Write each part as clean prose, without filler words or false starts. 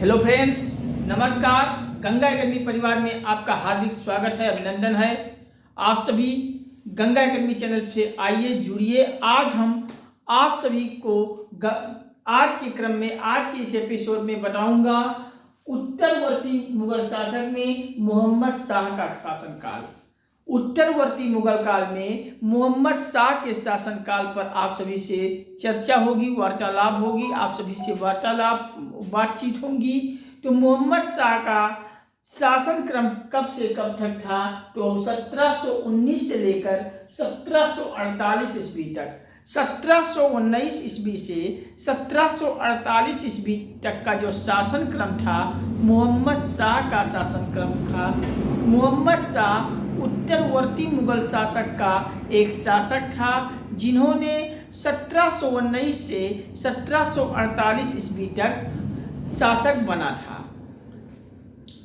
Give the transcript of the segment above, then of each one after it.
Hello friends, नमस्कार। Ganga academy परिवार में आपका हार्दिक स्वागत है, अभिनंदन है। आप सभी गंगा एकेडमी चैनल से आइए, जुड़िए। आज हम आप सभी को आज के क्रम में, आज के इस एपिसोड में बताऊंगा उत्तरवर्ती मुगल शासक में मोहम्मद शाह का शासनकाल। उत्तरवर्ती मुगल काल में मोहम्मद शाह के शासनकाल पर आप सभी से चर्चा होगी, वार्तालाप होगी, आप सभी से बातचीत होंगी। तो मोहम्मद शाह का शासन क्रम कब से कब तक था? तो 1719 से लेकर 1748 ईस्वी तक। 1719 ईस्वी से 1748 ईस्वी तक का जो शासन क्रम था, मोहम्मद शाह का शासन क्रम था। मोहम्मद शाह उत्तरवर्ती मुगल शासक का एक शासक था, जिन्होंने 1719 से 1748 ईस्वी तक शासक बना था।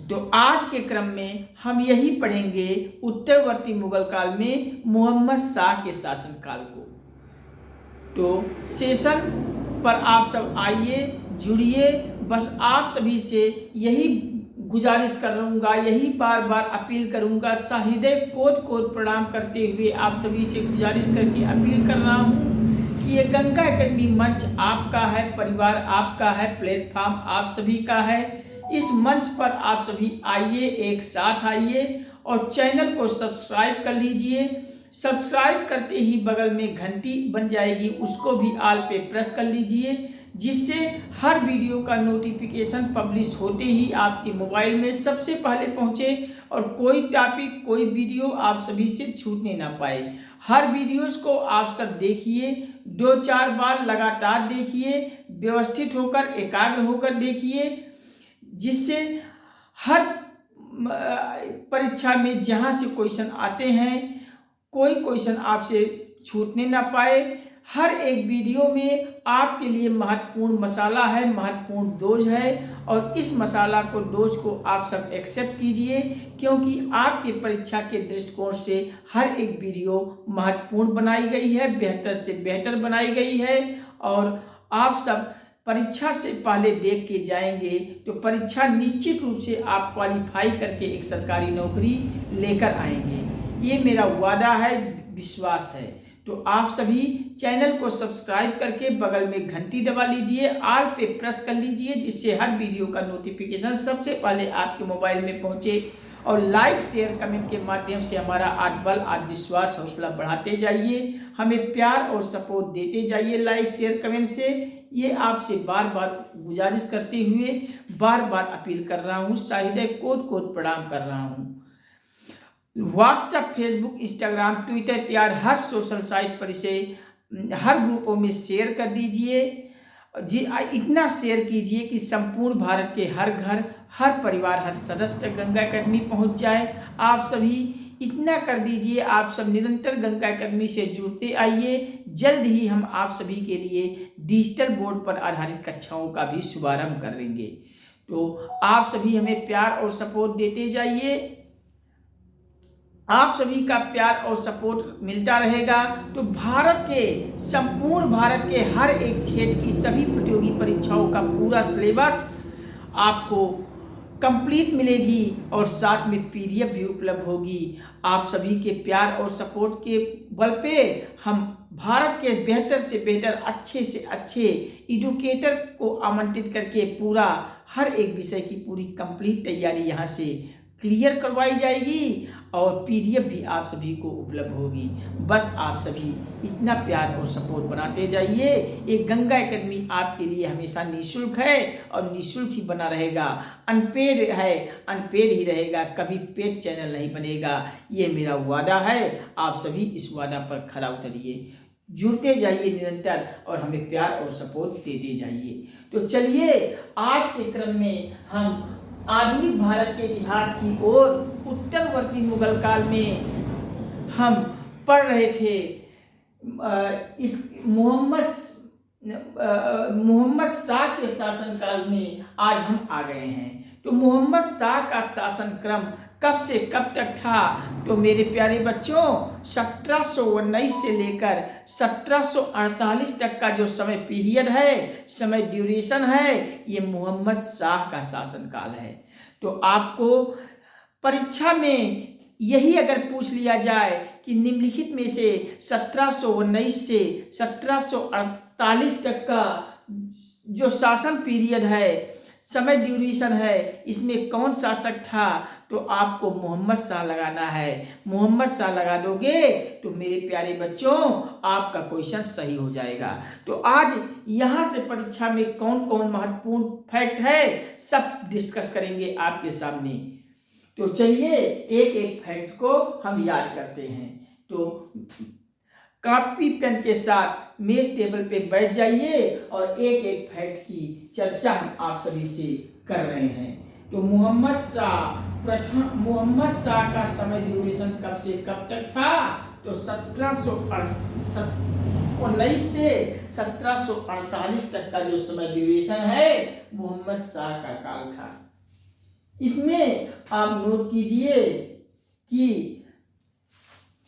तो आज के क्रम में हम यही पढ़ेंगे उत्तरवर्ती मुगल काल में मोहम्मद शाह के शासनकाल को। तो सेशन पर आप सब आइए, जुड़िए। बस आप सभी से यही गुजारिश करूंगा, यही बार बार अपील करूंगा, सहृदय कोट प्रणाम करते हुए आप सभी से गुजारिश करके अपील कर रहा हूं कि ये गंगा एकेडमी मंच आपका है, परिवार आपका है, प्लेटफॉर्म आप सभी का है। इस मंच पर आप सभी आइए, एक साथ आइए और चैनल को सब्सक्राइब कर लीजिए। सब्सक्राइब करते ही बगल में घंटी बन जाएगी, उसको भी ऑल पे प्रेस कर लीजिए, जिससे हर वीडियो का नोटिफिकेशन पब्लिश होते ही आपके मोबाइल में सबसे पहले पहुंचे और कोई टॉपिक, कोई वीडियो आप सभी से छूटने ना पाए। हर वीडियोस को आप सब देखिए, 2-4 बार लगातार देखिए, व्यवस्थित होकर, एकाग्र होकर देखिए, जिससे हर परीक्षा में जहां से क्वेश्चन आते हैं, कोई क्वेश्चन आपसे छूटने ना पाए। हर एक वीडियो में आपके लिए महत्वपूर्ण मसाला है, महत्वपूर्ण डोज है, और इस मसाला को, डोज को आप सब एक्सेप्ट कीजिए, क्योंकि आपके परीक्षा के दृष्टिकोण से हर एक वीडियो महत्वपूर्ण बनाई गई है, बेहतर से बेहतर बनाई गई है। और आप सब परीक्षा से पहले देख के जाएंगे तो परीक्षा निश्चित रूप से आप क्वालिफाई करके एक सरकारी नौकरी लेकर आएंगे। ये मेरा वादा है, विश्वास है। तो आप सभी चैनल को सब्सक्राइब करके बगल में घंटी दबा लीजिए, ऑल पे प्रेस कर लीजिए, जिससे हर वीडियो का नोटिफिकेशन सबसे पहले आपके मोबाइल में पहुंचे। और लाइक, शेयर, कमेंट के माध्यम से हमारा आत्मबल, आत्मविश्वास, हौसला बढ़ाते जाइए। हमें प्यार और सपोर्ट देते जाइए लाइक, शेयर, कमेंट से। ये आपसे बार बार गुजारिश करते हुए बार बार अपील कर रहा हूँ, सहृदय कोट प्रणाम कर रहा हूँ। व्हाट्सएप, फेसबुक, इंस्टाग्राम, ट्विटर तैयार हर सोशल साइट पर इसे हर ग्रुपों में शेयर कर दीजिए जी। इतना शेयर कीजिए कि संपूर्ण भारत के हर घर, हर परिवार, हर सदस्य तक गंगा एकेडमी पहुंच जाए। आप सभी इतना कर दीजिए। आप सब निरंतर गंगा एकेडमी से जुड़ते आइए। जल्द ही हम आप सभी के लिए डिजिटल बोर्ड पर आधारित कक्षाओं का भी शुभारंभ करेंगे। तो आप सभी हमें प्यार और सपोर्ट देते जाइए। आप सभी का प्यार और सपोर्ट मिलता रहेगा तो भारत के, संपूर्ण भारत के हर एक क्षेत्र की सभी प्रतियोगी परीक्षाओं का पूरा सिलेबस आपको कंप्लीट मिलेगी और साथ में पीडीएफ भी उपलब्ध होगी। आप सभी के प्यार और सपोर्ट के बल पे हम भारत के बेहतर से बेहतर, अच्छे से अच्छे एजुकेटर को आमंत्रित करके पूरा हर एक विषय की पूरी कंप्लीट तैयारी यहाँ से क्लियर करवाई जाएगी और पीडीएफ भी आप सभी को उपलब्ध होगी। बस आप सभी इतना प्यार और सपोर्ट बनाते जाइए। ये गंगा एकेडमी आपके लिए हमेशा निःशुल्क है और निःशुल्क ही बना रहेगा। अनपेड है, अनपेड ही रहेगा, कभी पेड चैनल नहीं बनेगा। ये मेरा वादा है। आप सभी इस वादा पर खरा उतरिए, जुड़ते जाइए निरंतर और हमें प्यार और सपोर्ट देते जाइए। तो चलिए, आज के क्रम में हम आधुनिक भारत के इतिहास की ओर, उत्तरवर्ती मुगल काल में हम पढ़ रहे थे। इस मोहम्मद शाह के शासनकाल में आज हम आ गए हैं। तो मोहम्मद शाह का शासन क्रम कब से कब तक था? तो मेरे प्यारे बच्चों 1719 से लेकर 1748 तक का जो समय पीरियड है, समय ड्यूरेशन है, ये मोहम्मद शाह का शासनकाल है। तो आपको परीक्षा में यही अगर पूछ लिया जाए कि निम्नलिखित में से 1719 से 1748 तक का जो शासन पीरियड है, समय ड्यूरेशन है, इसमें कौन शासक था? तो आपको मोहम्मद शाह लगाना है। मोहम्मद शाह लगा दोगे तो मेरे प्यारे बच्चों आपका क्वेश्चन सही हो जाएगा। तो आज यहाँ से परीक्षा में कौन कौन महत्वपूर्ण फैक्ट है सब डिस्कस करेंगे आपके सामने। तो चलिए एक एक फैक्ट को हम याद करते हैं। तो कॉपी पेन के साथ मेज टेबल पे बैठ जाइए और एक एक फैक्ट की चर्चा हम आप सभी से कर रहे हैं। तो मोहम्मद शाह का समय ड्यूरेशन कब से कब तक था? तो 1719 से 1748 तक का जो समय ड्यूरेशन है मोहम्मद शाह का काल था। इसमें आप नोट कीजिए कि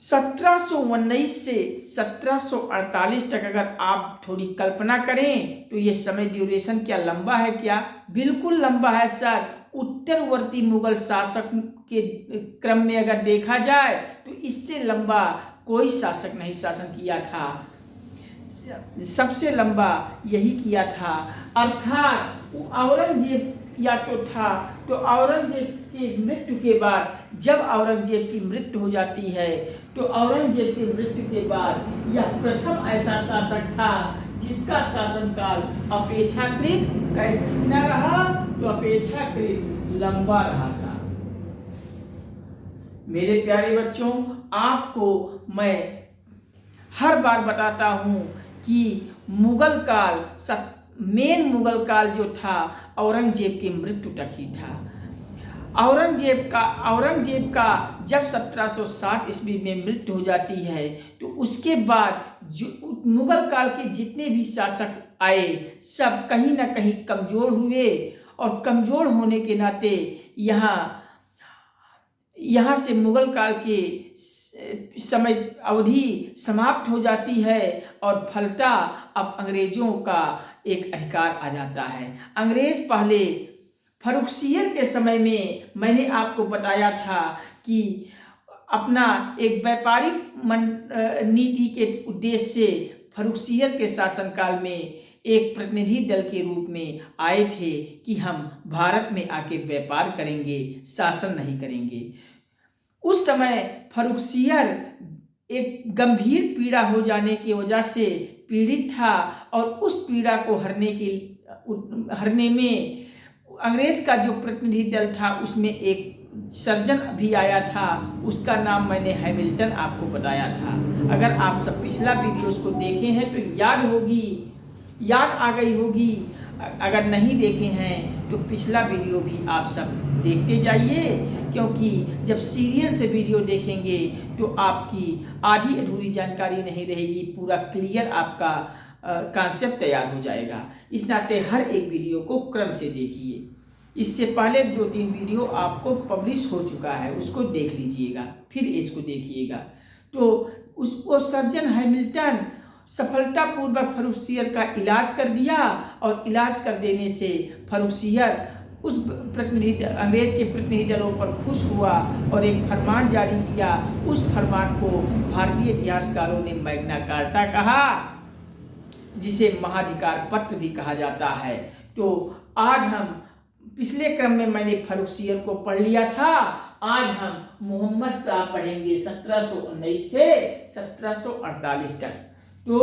1719 से 1748 तक अगर आप थोड़ी कल्पना करें तो ये समय ड्यूरेशन क्या लंबा है क्या? बिल्कुल लंबा है सर। उत्तरवर्ती मुगल शासक के क्रम में अगर देखा जाए तो इससे लंबा कोई शासक नहीं शासन किया था, सबसे लंबा यही किया था। अर्थात औरंगजेब या तो था, तो औरंगजेब की मृत्यु के बाद जब औरंगजेब की मृत्यु हो जाती है तो औरंगजेब की मृत्यु के बाद यह प्रथम ऐसा शासक था जिसका शासनकाल अपेक्षाकृत कैसे कितना रहा? तो अपेक्षाकृत लंबा रहा था। मेरे प्यारे बच्चों आपको मैं हर बार बताता हूँ कि मुगल काल मेन मुगल काल जो था औरंगजेब की मृत्यु तक ही था। औरंगजेब का जब 1707 ईस्वी में मृत्यु हो जाती है तो उसके बाद जो मुगल काल के जितने भी शासक आए सब कहीं ना कहीं कमज़ोर हुए और कमज़ोर होने के नाते यहाँ से मुगल काल के समय अवधि समाप्त हो जाती है और फलता अब अंग्रेजों का एक अधिकार आ जाता है। अंग्रेज पहले फर्रुखसियर के समय में मैंने आपको बताया था कि अपना एक व्यापारिक नीति के उद्देश्य से फर्रुखसियर के शासनकाल में एक प्रतिनिधि दल के रूप में आए थे कि हम भारत में आके व्यापार करेंगे, शासन नहीं करेंगे। उस समय फर्रुखसियर एक गंभीर पीड़ा हो जाने की वजह से पीड़ित था और उस पीड़ा को हरने में अंग्रेज का जो प्रतिनिधि दल था उसमें एक सर्जन भी आया था, उसका नाम मैंने हैमिल्टन आपको बताया था। अगर आप सब पिछला वीडियोस को देखे हैं तो याद आ गई होगी। अगर नहीं देखे हैं तो पिछला वीडियो भी आप सब देखते जाइए, क्योंकि जब सीरियल से वीडियो देखेंगे तो आपकी आधी अधूरी जानकारी नहीं रहेगी, पूरा क्लियर आपका कॉन्सेप्ट तैयार हो जाएगा। इस नाते हर एक वीडियो को क्रम से देखिए। इससे पहले 2-3 वीडियो आपको पब्लिश हो चुका है, उसको देख लीजिएगा, फिर इसको देखिएगा। तो उसको सर्जन हैमिल्टन सफलतापूर्वक फर्रुखसियर का इलाज कर दिया और इलाज कर देने से फर्रुखसियर उस अंग्रेज के प्रतिनिधि दलों पर खुश हुआ और एक फरमान जारी किया। उस फरमान को भारतीय इतिहासकारों ने मैग्ना कार्टा कहा, जिसे महाधिकार पत्र भी कहा जाता है। तो आज हम पिछले क्रम में मैंने फर्रुखसियर को पढ़ लिया था, आज हम मोहम्मद शाह पढ़ेंगे 1719 से 1748 तक। तो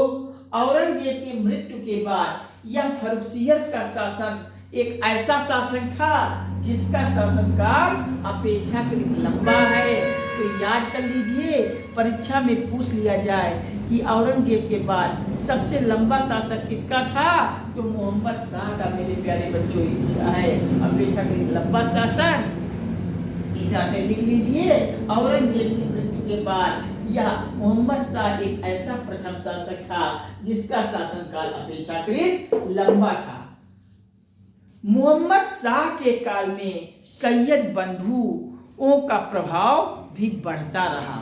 औरंगजेब की मृत्यु के बाद यह फर्रुखसियर का शासन एक ऐसा शासन था जिसका शासनकाल अपेक्षाकृत लंबा है। तो याद कर लीजिए, परीक्षा में पूछ लिया जाए कि औरंगजेब के बाद सबसे लंबा शासक किसका था, तो मोहम्मद शाह का मेरे प्यारे बच्चों है अपेक्षाकृत लंबा शासन। इस नाते लिख लीजिए, औरंगजेब की मृत्यु के बाद यह मोहम्मद शाह एक ऐसा प्रथम शासक था जिसका शासनकाल अपेक्षाकृत लंबा था। मोहम्मद शाह के काल में सैयद बंधुओं का प्रभाव भी बढ़ता रहा।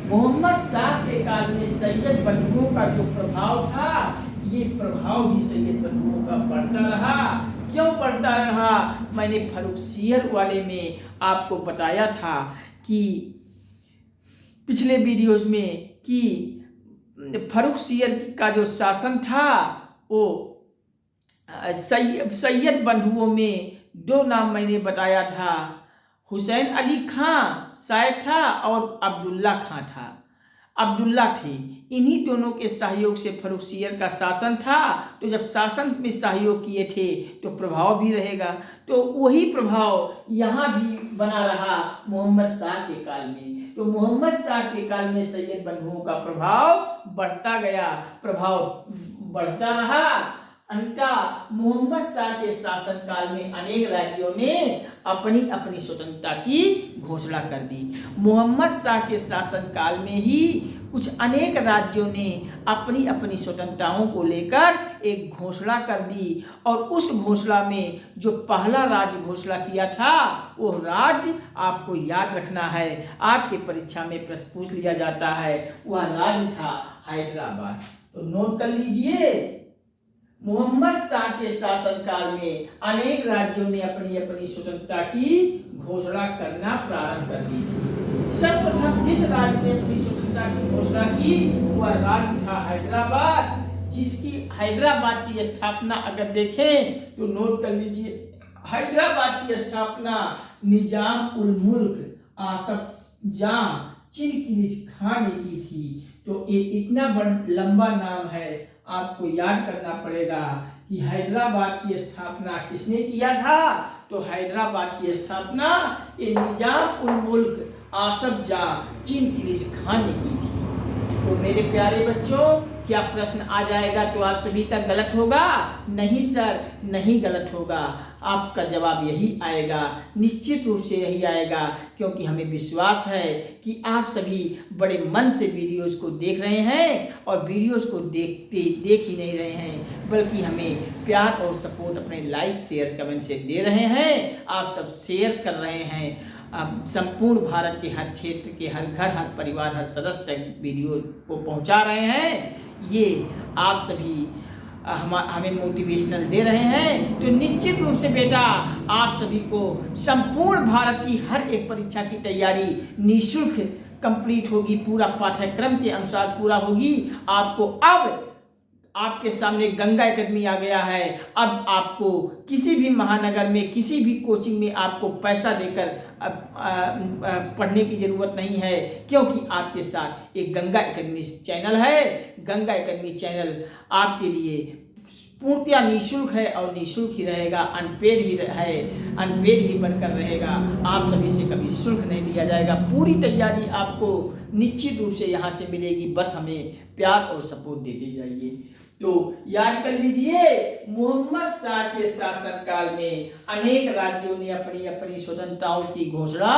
मोहम्मद शाह के काल में सैयद बंधुओं का जो प्रभाव था, ये प्रभाव भी सैयद बंधुओं का बढ़ता रहा। क्यों बढ़ता रहा? मैंने फर्रुखसियर वाले में आपको बताया था कि पिछले वीडियोज में कि फर्रुखसियर का जो शासन था वो सैयद बंधुओं में दो नाम मैंने बताया था, हुसैन अली खां शायद था और अब्दुल्ला खां था। अब्दुल्ला थे। इन्हीं दोनों के सहयोग से फर्रुखसियर का शासन था। तो जब शासन में सहयोग किए थे तो प्रभाव भी रहेगा। तो वही प्रभाव यहाँ भी बना रहा मोहम्मद शाह के काल में। तो मोहम्मद शाह के काल में सैयद बंधुओं का प्रभाव बढ़ता गया, प्रभाव बढ़ता रहा। अंततः मोहम्मद शाह के शासनकाल में अनेक राज्यों ने अपनी अपनी स्वतंत्रता की घोषणा कर दी। मोहम्मद शाह के शासनकाल में ही कुछ अनेक राज्यों ने अपनी अपनी स्वतंत्रताओं को लेकर एक घोषणा कर दी। और उस घोषणा में जो पहला राज्य घोषणा किया था वो राज्य आपको याद रखना है, आपके परीक्षा में प्रश्न पूछ लिया जाता है। वह राज्य था हैदराबाद। तो नोट कर लीजिए, मोहम्मद शाह के शासनकाल में अनेक राज्यों ने अपनी अपनी स्वतंत्रता की घोषणा करना प्रारंभ कर दी थी। सर्वप्रथम जिस राज्य ने अपनी स्वतंत्रता की घोषणा की वह राज्य था हैदराबाद, जिसकी हैदराबाद की स्थापना अगर देखें तो नोट कर लीजिए, हैदराबाद की स्थापना निजाम उल मुल्क आसफ जाह चिनकिज खान ने की थी। तो ये इतना लंबा नाम है, आपको याद करना पड़ेगा कि हैदराबाद की स्थापना किसने किया था। तो हैदराबाद की स्थापना ये निजाम उल मुल्क आसफ जाह चिनकिज खान ने की थी। तो मेरे प्यारे बच्चों, क्या प्रश्न आ जाएगा तो आप सभी का गलत होगा? नहीं सर, नहीं गलत होगा। आपका जवाब यही आएगा, निश्चित रूप से यही आएगा, क्योंकि हमें विश्वास है कि आप सभी बड़े मन से वीडियोस को देख रहे हैं और वीडियोस को देख ही नहीं रहे हैं, बल्कि हमें प्यार और सपोर्ट अपने लाइक शेयर कमेंट से दे रहे हैं। आप सब शेयर कर रहे हैं, संपूर्ण भारत के हर क्षेत्र के हर घर, हर परिवार, हर सदस्य तक वीडियो को पहुंचा रहे हैं। ये आप सभी हमें मोटिवेशनल दे रहे हैं। तो निश्चित रूप से बेटा आप सभी को संपूर्ण भारत की हर एक परीक्षा की तैयारी निःशुल्क कंप्लीट होगी, पूरा पाठ्यक्रम के अनुसार पूरा होगी। आपको अब आपके सामने गंगा एकेडमी आ गया है। अब आपको किसी भी महानगर में किसी भी कोचिंग में आपको पैसा देकर पढ़ने की ज़रूरत नहीं है, क्योंकि आपके साथ एक गंगा एकेडमी चैनल है। गंगा एकेडमी चैनल आपके लिए पूर्णतया निःशुल्क है और निःशुल्क ही रहेगा, अनपेड ही है, अनपेड ही बनकर रहेगा। आप सभी से कभी शुल्क नहीं लिया जाएगा। पूरी तैयारी आपको निश्चित रूप से यहाँ से मिलेगी, बस हमें प्यार और सपोर्ट देते जाइए। तो याद कर लीजिए, मोहम्मद शाह के शासनकाल में अनेक राज्यों ने अपनी अपनी स्वतंत्रताओं की घोषणा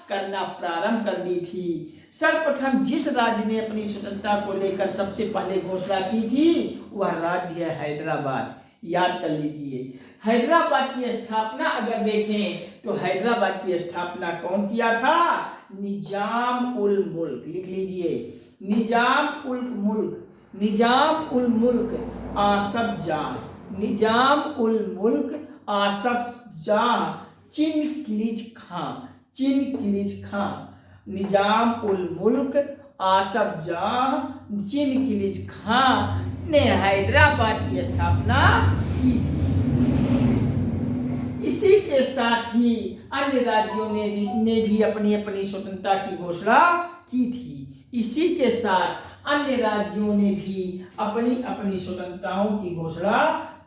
करना प्रारंभ कर दी थी। सर्वप्रथम जिस राज्य ने अपनी स्वतंत्रता को लेकर सबसे पहले घोषणा की थी वह राज्य है हैदराबाद। याद कर लीजिए, हैदराबाद की स्थापना अगर देखें तो हैदराबाद की स्थापना कौन किया था? निजाम उल मुल्क। लिख लीजिए, निजाम उल मुल्क, निजाम उल मुल्क आसफ जाह, निजाम उल मुल्क आसफ जाह चिनकिज खां, चिनकिज खां, निजाम उल मुल्क आसफ जाह चिनकिज खां ने हैदराबाद की स्थापना की थी। इसी के साथ ही अन्य राज्यों ने भी अपनी अपनी स्वतंत्रता की घोषणा की थी। इसी के साथ अन्य राज्यों ने भी अपनी अपनी स्वतंत्रताओं की घोषणा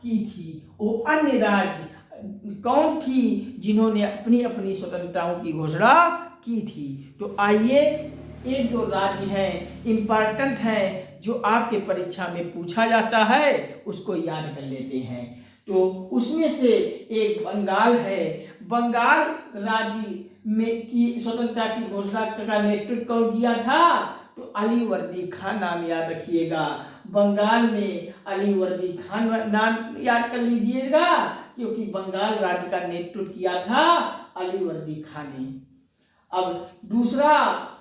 की थी। वो अन्य राज्य कौन थी जिन्होंने अपनी अपनी स्वतंत्रताओं की घोषणा की थी? तो आइए एक दो राज्य हैं, इम्पॉर्टेंट हैं, जो आपके परीक्षा में पूछा जाता है, उसको याद कर लेते हैं। तो उसमें से एक बंगाल है। बंगाल राज्य में की स्वतंत्रता की घोषणा का नेतृत्व कौन किया था? तो अली वर्दी खान नाम याद रखिएगा। बंगाल में अली वर्दी खान नाम याद कर लीजिएगा, क्योंकि बंगाल राज्य का नेतृत्व किया था अली वर्दी खान ने। अब दूसरा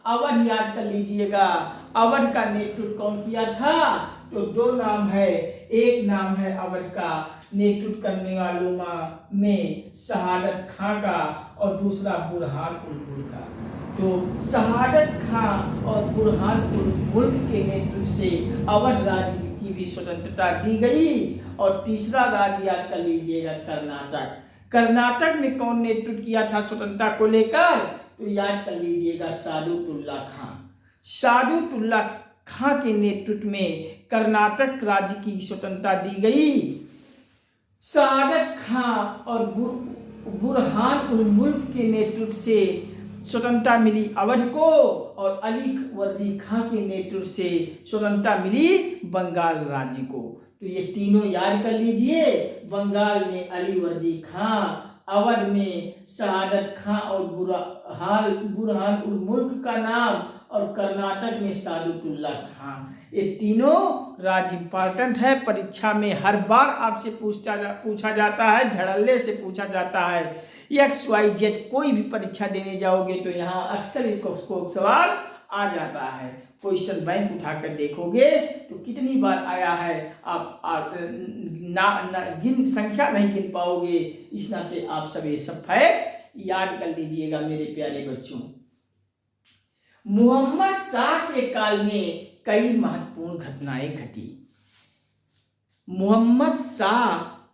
अवध याद कर लीजिएगा, अवध का नेतृत्व कौन किया था? तो दो नाम है, एक नाम है अवध का नेतृत्व करने वालों में शहादत खां का और दूसरा बुरहान-उल मुल्क का। तो शहादत खां और बुरहान-उल मुल्क के नेतृत्व से अवध राज्य की भी स्वतंत्रता दी गई। और तीसरा राज्य याद कर लीजिएगा, कर्नाटक। कर्नाटक में कौन नेतृत्व किया था स्वतंत्रता को लेकर? तो याद कर लीजिएगा, सादुतुल्ला खां। सादुतुल्ला खां के नेतृत्व में कर्नाटक राज्य की स्वतंत्रता दी गई। शहादत खां और बुरहान-उल मुल्क के नेतृत्व से स्वतंत्रता मिली अवध को, और अली वर्दी खां के नेतृत्व से स्वतंत्रता मिली बंगाल राज्य को। तो ये तीनों याद कर लीजिए, बंगाल में अली वर्दी खां, अवध में शहादत खां और बुरहान-उल मुल्क का नाम, और कर्नाटक में सादुतुल्ला खां। ये तीनों राज्य इंपॉर्टेंट है, परीक्षा में हर बार आपसे पूछा जाता है, धड़ल्ले से पूछा जाता है। XYZ कोई भी परीक्षा देने जाओगे तो यहाँ अक्सर इसको सवाल आ जाता है। क्वेश्चन बैंक उठाकर देखोगे तो कितनी बार आया है आप संख्या नहीं गिन पाओगे। इस नाते आप सब ये सब फैक्ट याद कर लीजिएगा मेरे प्यारे बच्चों। मोहम्मद शाह के काल में कई महत्वपूर्ण घटनाएं घटी। मोहम्मद शाह,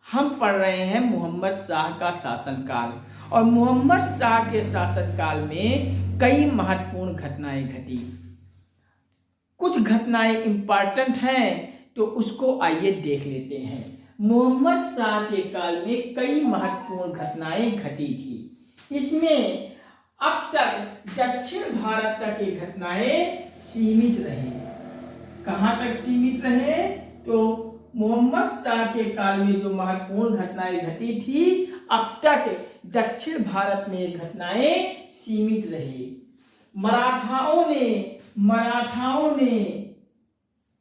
हम पढ़ रहे हैं मोहम्मद शाह का शासनकाल, और मोहम्मद शाह के शासनकाल में कई महत्वपूर्ण घटनाएं घटी। कुछ घटनाएं इंपॉर्टेंट हैं तो उसको आइए देख लेते हैं। मोहम्मद शाह के काल में कई महत्वपूर्ण घटनाएं घटी थी। इसमें अब तक दक्षिण भारत तक की घटनाएं सीमित रही। कहां तक सीमित रहे? तो मोहम्मद शाह के काल में जो महत्वपूर्ण घटनाएं घटी थी, अब तक दक्षिण भारत में घटनाएं सीमित रही। मराठाओं ने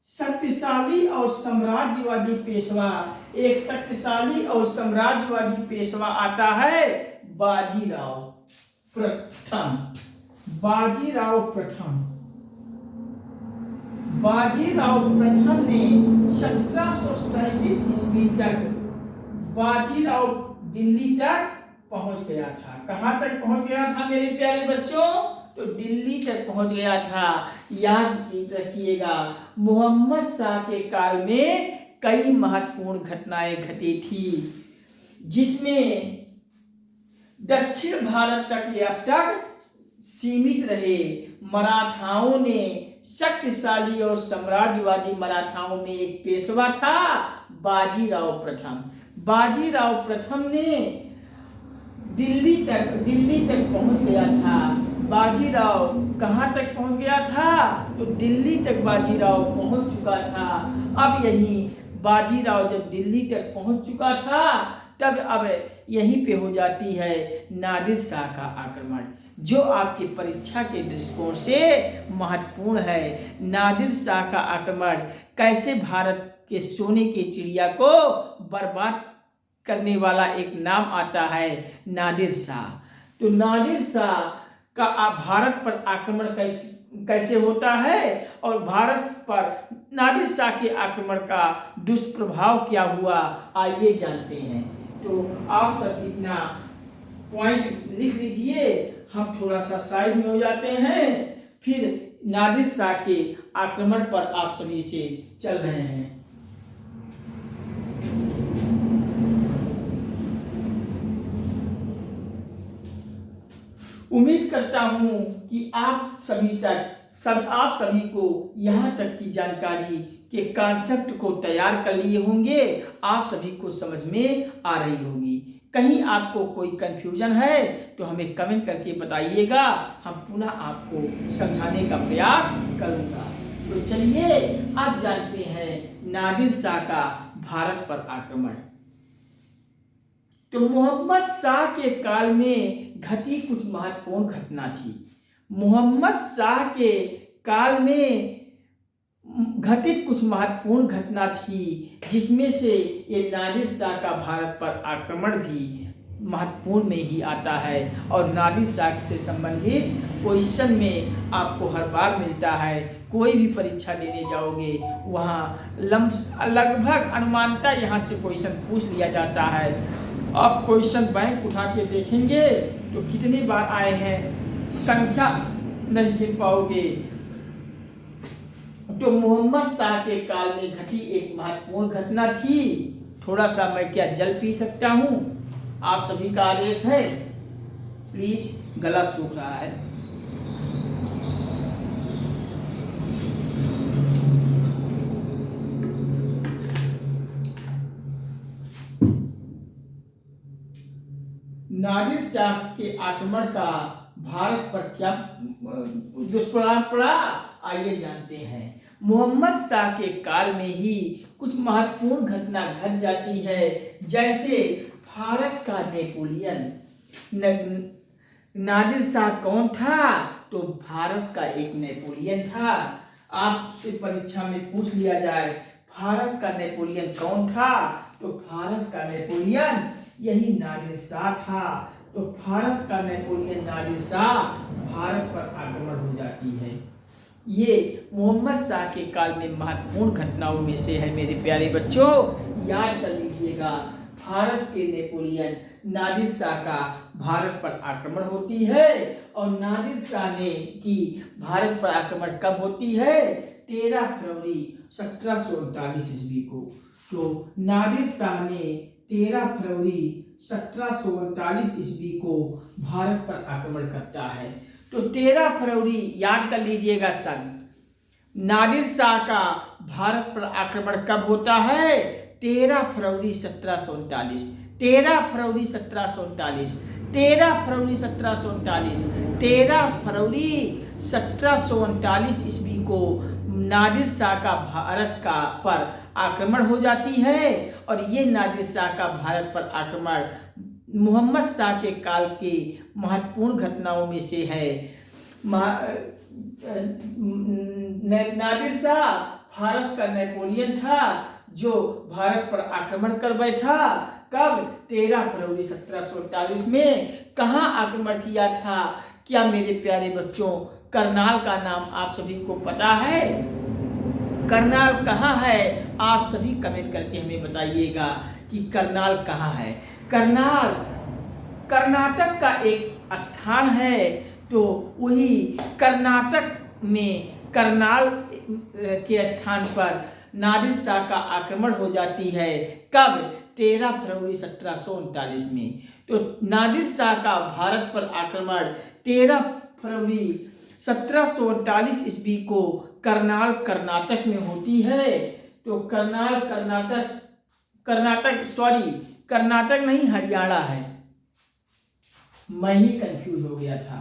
शक्तिशाली और साम्राज्यवादी पेशवा, एक शक्तिशाली और साम्राज्यवादी पेशवा आता है बाजीराव प्रथम। बाजीराव प्रथम ने 1737 ईस्वी तक बाजीराव दिल्ली तक पहुंच गया था। कहां तक पहुंच गया था मेरे प्यारे बच्चों? तो दिल्ली तक पहुंच गया था। याद रखिएगा, मोहम्मद शाह के काल में कई महत्वपूर्ण घटनाएं घटी थी, जिसमें दक्षिण भारत तक ये अब तक सीमित रहे। मराठाओं ने शक्तिशाली और साम्राज्यवादी मराठाओं में एक पेशवा था बाजीराव प्रथम। बाजीराव प्रथम ने दिल्ली तक पहुंच गया था। बाजीराव कहां तक पहुंच गया था? तो दिल्ली तक बाजीराव पहुंच चुका था। अब यही बाजीराव जब दिल्ली तक पहुंच चुका था, तब अब यहीं पे हो जाती है नादिर शाह का आक्रमण, जो आपकी परीक्षा के दृष्टिकोण से महत्वपूर्ण है। नादिर शाह का आक्रमण कैसे भारत के सोने के चिड़िया को बर्बाद करने वाला एक नाम आता है नादिर शाह। तो नादिर शाह का भारत पर आक्रमण कैसे होता है, और भारत पर नादिर शाह के आक्रमण का दुष्प्रभाव क्या हुआ, आइए जानते हैं। तो आप सब इतना पॉइंट लिख लीजिए, हम थोड़ा सा साइड में हो जाते हैं, फिर नादिर शाह के आक्रमण पर आप सभी से चल रहे हैं। उम्मीद करता हूं कि आप सभी को यहाँ तक की जानकारी के कॉन्सेप्ट को तैयार कर लिए होंगे, आप सभी को समझ में आ रही होगी। कहीं आपको कोई कंफ्यूजन है तो हमें कमेंट करके बताइएगा, हम पुनः आपको समझाने का प्रयास करूंगा। तो चलिए अब जानते हैं नादिर शाह का भारत पर आक्रमण। तो मोहम्मद शाह के काल में घटी कुछ महत्वपूर्ण घटना थी। मोहम्मद शाह के काल में घटित कुछ महत्वपूर्ण घटना थी, जिसमें से ये नादिर शाह का भारत पर आक्रमण भी महत्वपूर्ण में ही आता है। और नादिर शाह से संबंधित क्वेश्चन में आपको हर बार मिलता है। कोई भी परीक्षा देने जाओगे वहाँ लगभग अनुमानता यहाँ से क्वेश्चन पूछ लिया जाता है। आप क्वेश्चन बैंक उठा के देखेंगे तो कितनी बार आए हैं संख्या नहीं गिन पाओगे। तो मोहम्मद शाह के काल में घटी एक महत्वपूर्ण घटना थी। थोड़ा सा मैं क्या जल पी सकता हूँ? आप सभी का आदेश है, प्लीज। गला सूख रहा है। नादिर शाह के आक्रमण का भारत पर क्या दुष्प्रभाव पड़ा, आइए जानते हैं। मोहम्मद शाह के काल में ही कुछ महत्वपूर्ण घटना घट जाती है, जैसे फारस का नेपोलियन। नादिर शाह कौन था? तो फारस का एक नेपोलियन था। आपसे परीक्षा में पूछ लिया जाए फारस का नेपोलियन कौन था, तो फारस का नेपोलियन यही नादिर शाह था। तो फारस का नेपोलियन नादिर शाह भारत पर आक्रमण हो जाती है। ये मोहम्मद शाह के काल में महत्वपूर्ण घटनाओं में से है मेरे प्यारे बच्चों, याद कर लीजिएगा। फारस के नेपोलियन नादिर शाह का भारत पर आक्रमण होती है। और नादिर शाह ने की भारत पर आक्रमण कब होती है? 13 फरवरी 1739 ईस्वी को। तो नादिर शाह ने 13 फरवरी 1739 ईस्वी को भारत पर आक्रमण करता है। तो 13 फरवरी याद कर लीजिएगा सन। नादिर शाह का भारत पर आक्रमण कब होता है? 13 फरवरी 1739। 13 फरवरी 1739। 13 फरवरी 1739। 13 फरवरी 1739 ईस्वी को नादिर शाह का भारत का पर आक्रमण हो जाती है। और ये नादिर शाह का भारत पर आक्रमण मोहम्मद शाह के काल की महत्वपूर्ण घटनाओं में से है। नादिर शाह फारस का नेपोलियन था जो भारत पर आक्रमण कर बैठा। कब? 13 फरवरी 1739 में। कहाँ आक्रमण किया था? क्या मेरे प्यारे बच्चों करनाल का नाम आप सभी को पता है? करनाल कहाँ है? आप सभी कमेंट करके हमें बताइएगा कि करनाल कहाँ है। करनाल कर्नाटक का एक स्थान है। तो वही कर्नाटक में करनाल के स्थान पर नादिर शाह का आक्रमण हो जाती है। कब? 13 फरवरी 1739 में। तो नादिर शाह का भारत पर आक्रमण 13 फरवरी 1739 ईस्वी को करनाल कर्नाटक में होती है। तो करनाल कर्नाटक नहीं, हरियाणा है। मैं ही कंफ्यूज हो गया था।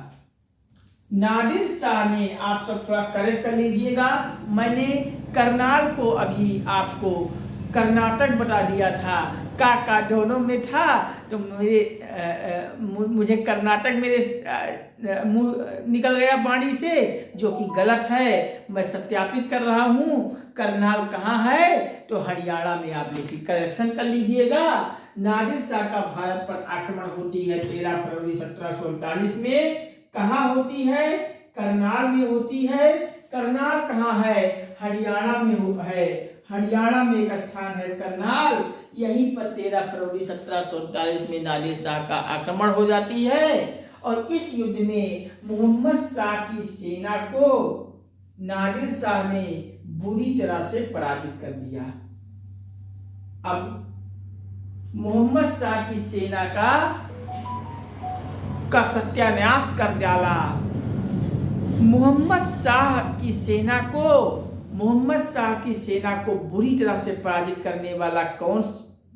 नादिर शाह ने, आप सब थोड़ा करेक्ट कर लीजिएगा, मैंने करनाल को अभी आपको कर्नाटक बता दिया था। का दोनों में था। तो मुझे कर्नाटक मेरे मुंह निकल गया वाणी से, जो कि गलत है। मैं सत्यापित कर रहा हूँ। करनाल कहाँ है? तो हरियाणा में। आप लिखिए, करेक्शन कर लीजिएगा। नादिर शाह का भारत पर आक्रमण होती है 13 फरवरी 1739 में। कहाँ होती है? करनाल में होती है। करनाल कहाँ है? हरियाणा में है। हरियाणा में एक स्थान है करनाल। यहीं पर 13 फरवरी 1739 में नादिर शाह का आक्रमण हो जाती है। और इस युद्ध में मोहम्मद शाह की सेना को नादिर शाह ने बुरी तरह से पराजित कर दिया। अब मोहम्मद शाह की सेना का सत्यानाश कर डाला। मोहम्मद शाह की सेना को बुरी तरह से पराजित करने वाला कौन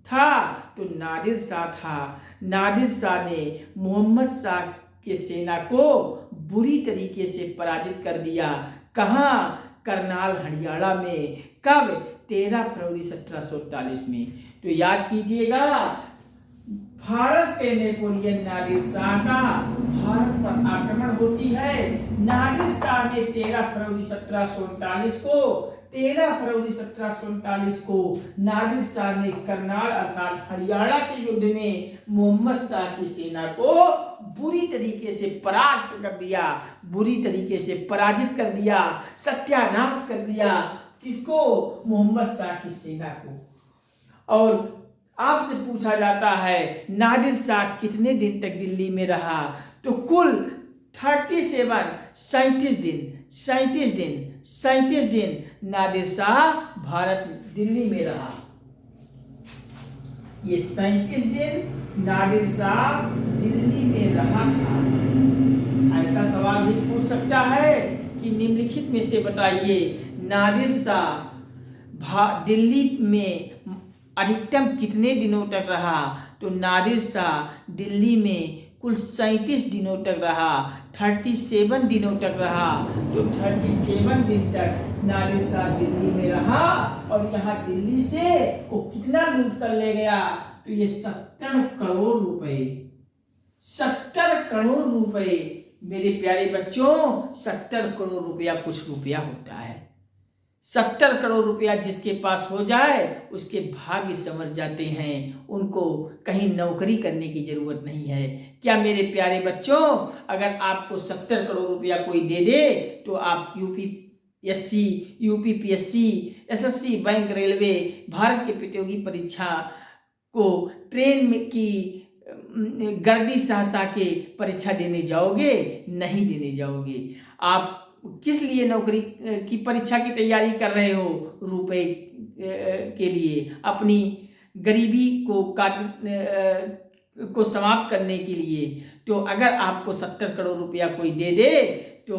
था? तो नादिर शाह था। नादिर शाह ने मोहम्मद शाह के सेना को बुरी तरीके से पराजित कर दिया। कहाँ? करनाल हरियाणा में। कब? 13 फरवरी 1739 में। तो याद कीजिएगा, फारस के नेपोलियन नादिर शाह का भारत पर आक्रमण होती है। नादिर शाह ने 13 फरवरी 1739 को 13 फरवरी 1739 को नादिर शाह ने करनाल अर्थात हरियाणा के युद्ध में मोहम्मद शाह की सेना को बुरी तरीके से परास्त कर दिया, बुरी तरीके से पराजित कर दिया, सत्यानाश कर दिया। किसको? मोहम्मद शाह की सेना को। और आपसे पूछा जाता है नादिर शाह कितने दिन तक दिल्ली में रहा, तो कुल 37 दिन नादिर शाह भारत दिल्ली में रहा। ये 37 दिन नादिर शाह दिल्ली में रहा था। ऐसा सवाल भी पूछ सकता है कि निम्नलिखित में से बताइए नादिर शाह दिल्ली में अधिकतम कितने दिनों तक रहा, तो नादिर शाह दिल्ली में कुल 37 दिनों तक रहा, 37 दिनों तक रहा। तो 37 दिन तक नादिर शाह दिल्ली में रहा और यहाँ दिल्ली से वो कितना लूट कर ले गया, तो ये 70 करोड़ रुपए, 70 करोड़ रुपए। मेरे प्यारे बच्चों, 70 करोड़ रुपया कुछ रुपया होता है। 70 करोड़ रुपया जिसके पास हो जाए उसके भाग्य संवर जाते हैं, उनको कहीं नौकरी करने की जरूरत नहीं है। क्या मेरे प्यारे बच्चों, अगर आपको 70 करोड़ रुपया कोई दे दे तो आप UPSC, UPPSC, SSC, bank, railway, Bharat के प्रतियोगी परीक्षा को ट्रेन में की गर्दी सहसा के परीक्षा देने जाओगे? नहीं देने जाओगे। आप किस लिए नौकरी की परीक्षा की तैयारी कर रहे हो? रुपए के लिए, अपनी गरीबी को समाप्त करने के लिए। तो अगर आपको 70 करोड़ रुपया कोई दे दे तो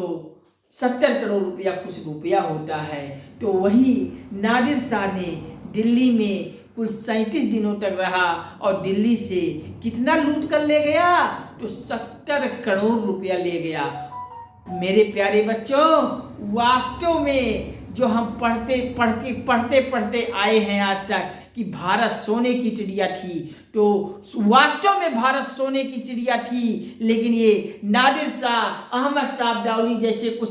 70 करोड़ रुपया कुछ रुपया होता है। तो वही नादिर शाह ने दिल्ली में कुल 37 दिनों तक रहा और दिल्ली से कितना लूट कर ले गया, तो 70 करोड़ रुपया ले गया। मेरे प्यारे बच्चों, वास्तव में जो हम पढ़ते आए हैं आज तक कि भारत सोने की चिड़िया थी, तो वास्तव में भारत सोने की चिड़िया थी, लेकिन ये नादिर शाह, अहमद शाह अब्दाली जैसे कुछ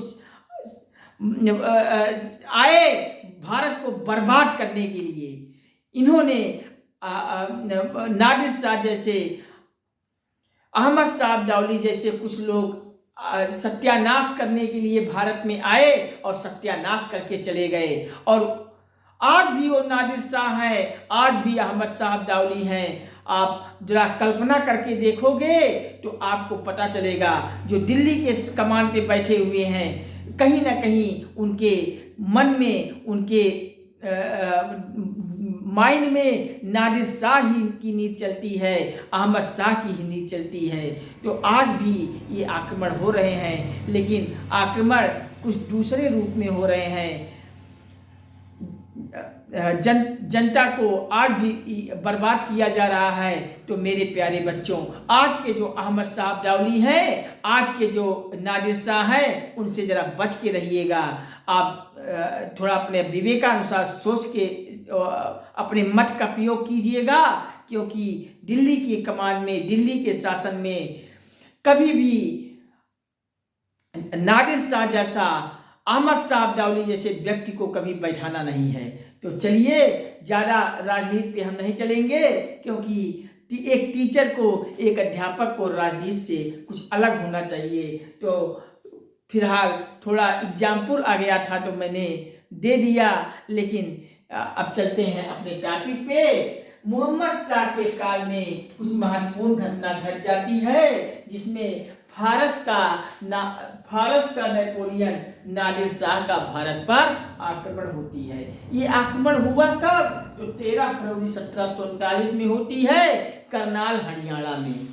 आए भारत को बर्बाद करने के लिए। इन्होंने नादिर शाह जैसे, अहमद शाह अब्दाली जैसे कुछ लोग सत्यानाश करने के लिए भारत में आए और सत्यानाश करके चले गए। और आज भी वो नादिर शाह है, आज भी अहमद शाह अब्दाली हैं। आप जरा कल्पना करके देखोगे तो आपको पता चलेगा जो दिल्ली के कमान पे बैठे हुए हैं, कहीं ना कहीं उनके मन में, उनके माइंड में नादिर शाह ही की नींद चलती है, अहमद शाह की ही नींद चलती है। तो आज भी ये आक्रमण हो रहे हैं, लेकिन आक्रमण कुछ दूसरे रूप में हो रहे हैं। जनता को आज भी बर्बाद किया जा रहा है। तो मेरे प्यारे बच्चों, आज के जो अहमद शाह अब्दाली हैं, आज के जो नादिर शाह हैं, उनसे जरा बच के रहिएगा। आप थोड़ा अपने विवेकानुसार सोच के अपने मत का प्रयोग कीजिएगा, क्योंकि दिल्ली के कमान में, दिल्ली के शासन में कभी भी नादिर शाह जैसा, अहमद शाह अब्दाली जैसे व्यक्ति को कभी बैठाना नहीं है। तो चलिए, ज़्यादा राजनीति पे हम नहीं चलेंगे, क्योंकि एक टीचर को, एक अध्यापक को राजनीति से कुछ अलग होना चाहिए। तो फिलहाल थोड़ा एग्जाम्पल आ गया था तो मैंने दे दिया, लेकिन अब चलते हैं अपने टॉपिक पे। मोहम्मद शाह के काल में कुछ महत्वपूर्ण घटना घट जाती है, जिसमें फारस का नेपोलियन नादिर शाह का भारत पर आक्रमण होती है। ये आक्रमण हुआ कब? तो 13 फरवरी 1739 में होती है, करनाल हरियाणा में।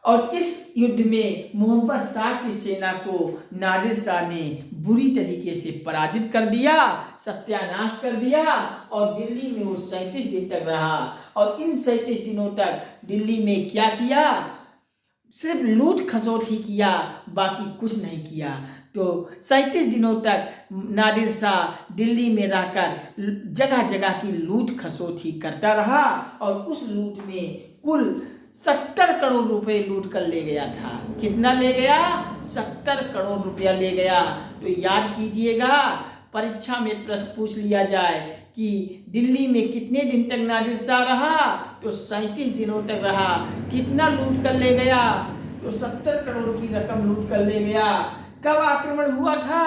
और इस युद्ध में मोहम्मद शाह की सेना को नादिर शाह ने बुरी तरीके से पराजित कर दिया, सत्यानाश कर दिया, और दिल्ली में वो 37 दिन तक रहा। और इन 37 दिनों तक दिल्ली में क्या किया? सिर्फ लूट खसोट ही किया, बाकी कुछ नहीं किया। तो 37 दिनों तक नादिर शाह दिल्ली में रहकर जगह जगह की लूट खसोट ही करता रहा, और उस लूट में कुल 70 करोड़ रुपए लूट कर ले गया था। कितना ले गया? 70 करोड़ रुपया ले गया। तो याद कीजिएगा, परीक्षा में प्रश्न पूछ लिया जाए कि दिल्ली में कितने दिन तक नादिर शाह रहा, तो 37 दिनों तक रहा। कितना लूट कर ले गया, तो 70 करोड़ की रकम लूट कर ले गया। कब आक्रमण हुआ था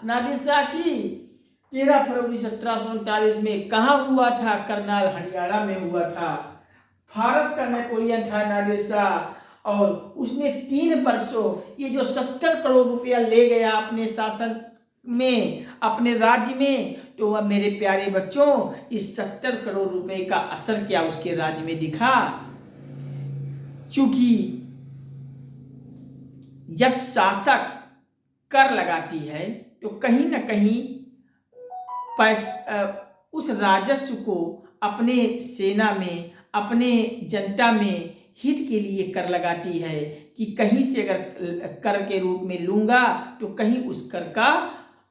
नादिर शाह की? 13 फरवरी 1739 में। कहाँ हुआ था? करनाल हरियाणा में हुआ था। फारस का नेपोलियन था नादिर शाह, और उसने 3 वर्षों ये जो 70 करोड़ रुपया ले गया अपने शासन में, अपने राज्य में, तो वह मेरे प्यारे बच्चों इस 70 करोड़ रुपए का असर क्या उसके राज्य में दिखा? चूंकि जब शासक कर लगाती है तो कहीं ना कहीं उस राजस्व को अपने सेना में, अपने जनता में हित के लिए कर लगाती है कि कहीं से अगर कर के रूप में लूंगा तो कहीं उस कर का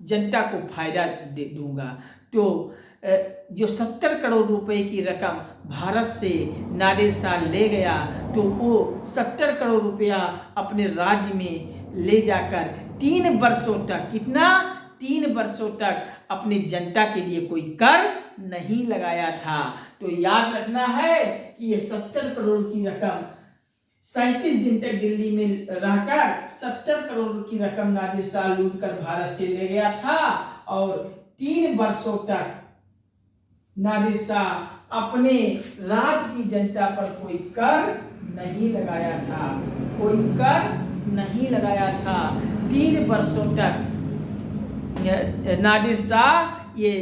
जनता को फायदा दे दूंगा। तो जो 70 करोड़ रुपए की रकम भारत से नादिर शाह ले गया, तो वो 70 करोड़ रुपया अपने राज्य में ले जाकर 3 वर्षों तक, कितना? 3 वर्षों तक अपने जनता के लिए कोई कर नहीं लगाया था। तो याद रखना है कि ये 70 करोड़ की रकम 37 दिन तक दिल्ली में रहकर 70 करोड़ की रकम नादिर शाह लूट कर भारत से ले गया था, और 3 वर्षों तक नादिर शाह अपने राज्य की जनता पर कोई कर नहीं लगाया था, कोई कर नहीं लगाया था। 3 वर्षों तक नादिर शाह ये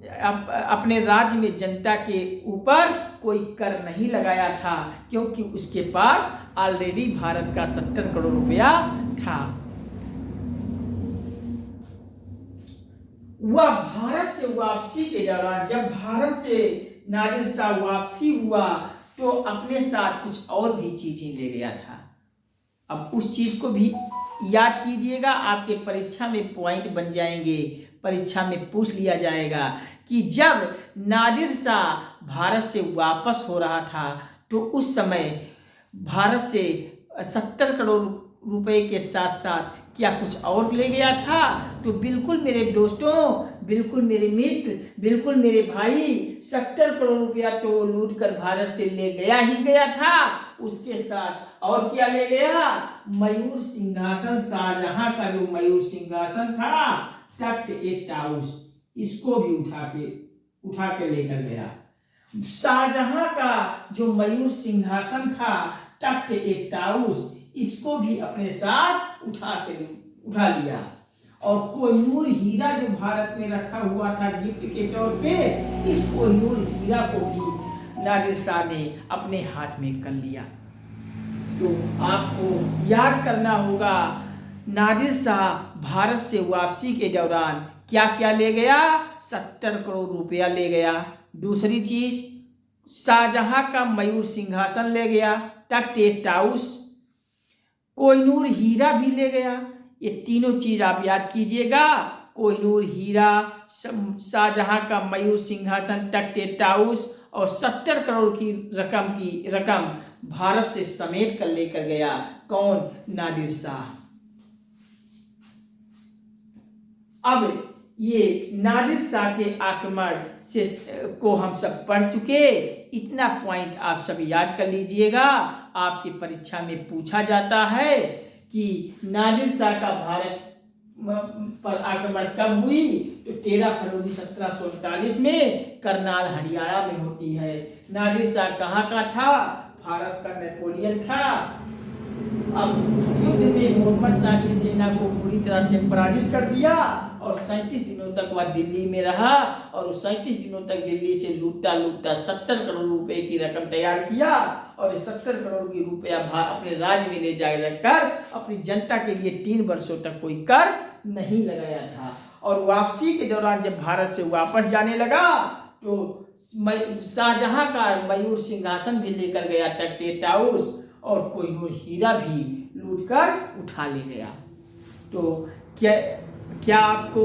अपने राज्य में जनता के ऊपर कोई कर नहीं लगाया था, क्योंकि उसके पास ऑलरेडी भारत का 70 करोड़ रुपया था। वह भारत से वापसी के दौरान, जब भारत से नादिर शाह वापसी हुआ, तो अपने साथ कुछ और भी चीजें ले गया था। अब उस चीज को भी याद कीजिएगा, आपके परीक्षा में पॉइंट बन जाएंगे, परीक्षा में पूछ लिया जाएगा कि जब नादिर शाह भारत से वापस हो रहा था तो उस समय भारत से 70 करोड़ रुपए के साथ साथ क्या कुछ और ले गया था? तो बिल्कुल मेरे दोस्तों, बिल्कुल मेरे मित्र, बिल्कुल मेरे भाई, 70 करोड़ रुपया तो लूट कर भारत से ले गया ही गया था। उसके साथ और क्या ले गया? मयूर सिंहासन, शाहजहां का जो मयूर सिंहासन था, तख्त ए ताउस, इसको भी उठा के लेकर गया। शाहजहां का जो मयूर सिंहासन था, तख्त ए ताउस, इसको भी अपने साथ उठा लिया। और कोहिनूर हीरा जो भारत में रखा हुआ था गिफ्ट के तौर पे, इस कोहिनूर हीरा को भी नादिर शाह ने अपने हाथ में कर लिया। तो आपको याद करना होगा, नादिर शाह भारत से वापसी के दौरान क्या क्या ले गया? 70 करोड़ रुपया ले गया। दूसरी चीज, शाहजहां का मयूर सिंहासन ले गया, तख्त ए ताउस, कोहिनूर हीरा भी ले गया। ये तीनों चीज आप याद कीजिएगा, कोहिनूर हीरा, शाहजहां का मयूर सिंहासन, तख्त ए ताउस, और 70 करोड़ की रकम भारत से समेट कर लेकर गया। कौन? नादिर शाह। अब ये नादिर शाह के आक्रमण से को हम सब पढ़ चुके, इतना पॉइंट आप सब याद कर लीजिएगा। आपकी परीक्षा में पूछा जाता है कि नादिर शाह का भारत पर आक्रमण कब हुई? तो 13 फरवरी 1739 में करनाल हरियाणा में होती है। नादिर शाह कहाँ का था? फारस का नेपोलियन था। अब युद्ध में मोहम्मद शाह की सेना को पूरी तरह से पराजित कर दिया, और 37 दिनों तक वह दिल्ली में रहा, और 37 दिनों तक दिल्ली से लूटता 70 करोड़ रुपए की रकम तैयार किया, और 70 करोड़ की रुपया अपने राज्य में ले जाकर अपनी जनता के लिए 3 वर्षों तक कोई कर नहीं लगाया था। और वापसी के दौरान जब भारत से वापस जाने लगा, तो शाहजहां का मयूर सिंहासन भी लेकर गया, तख्त ए ताउस, और कोहिनूर हीरा भी लूटकर उठा ले गया। तो क्या आपको